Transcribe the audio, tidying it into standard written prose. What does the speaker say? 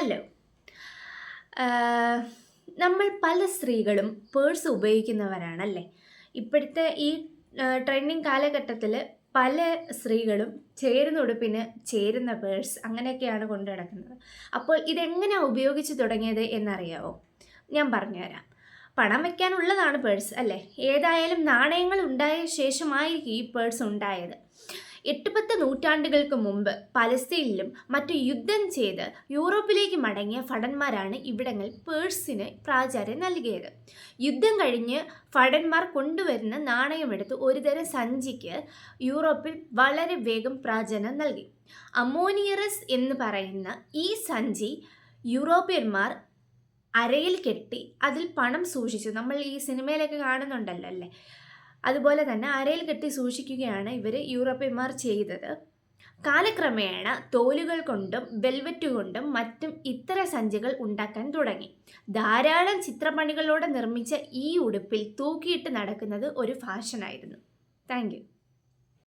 Hello. നമ്മൾ പല സ്ത്രീകളും പേഴ്സ് ഉപയോഗിക്കുന്നവരാണല്ലേ. ഇപ്പോഴത്തെ ഈ ട്രെൻഡിങ് കാലഘട്ടത്തിൽ പല സ്ത്രീകളും ചേരുന്ന ഉടുപ്പിന് ചേരുന്ന പേഴ്സ് അങ്ങനെയൊക്കെയാണ് കൊണ്ടു നടക്കുന്നത്. അപ്പോൾ ഇതെങ്ങനെയാണ് ഉപയോഗിച്ച് തുടങ്ങിയത് എന്നറിയാവോ? ഞാൻ പറഞ്ഞുതരാം. പണം വയ്ക്കാനുള്ളതാണ് പേഴ്സ് അല്ലേ. ഏതായാലും നാണയങ്ങൾ ഉണ്ടായ ശേഷമായിരിക്കും ഈ പേഴ്സ് ഉണ്ടായത്. 8-10 നൂറ്റാണ്ടുകൾക്ക് മുമ്പ് പലസ്തീനിലും മറ്റു യുദ്ധം ചെയ്ത് യൂറോപ്പിലേക്ക് മടങ്ങിയ ഭടന്മാരാണ് ഇവിടങ്ങളിൽ പേഴ്സിന് പ്രാചാര്യം നൽകിയത്. യുദ്ധം കഴിഞ്ഞ് ഭടന്മാർ കൊണ്ടുവരുന്ന നാണയമെടുത്ത് ഒരുതരം സഞ്ചിക്ക് യൂറോപ്പിൽ വളരെ വേഗം പ്രാചാര്യം നൽകി. അമോനിയറസ് എന്ന് പറയുന്ന ഈ സഞ്ചി യൂറോപ്യന്മാർ അരയിൽ കെട്ടി അതിൽ പണം സൂക്ഷിച്ചു. നമ്മൾ ഈ സിനിമയിലൊക്കെ കാണുന്നുണ്ടല്ലോ അല്ലേ, അതുപോലെ തന്നെ അരയിൽ കെട്ടി സൂക്ഷിക്കുകയാണ് യൂറോപ്യന്മാർ ചെയ്തത്. കാലക്രമേണ തോലുകൾ കൊണ്ടും വെൽവെറ്റ് കൊണ്ടും മറ്റും ഇത്തരം സഞ്ചികൾ ഉണ്ടാക്കാൻ തുടങ്ങി. ധാരാളം ചിത്രപ്പണികളോടെ നിർമ്മിച്ച ഈ ഉടുപ്പിൽ തൂക്കിയിട്ട് നടക്കുന്നത് ഒരു ഫാഷനായിരുന്നു. Thank you.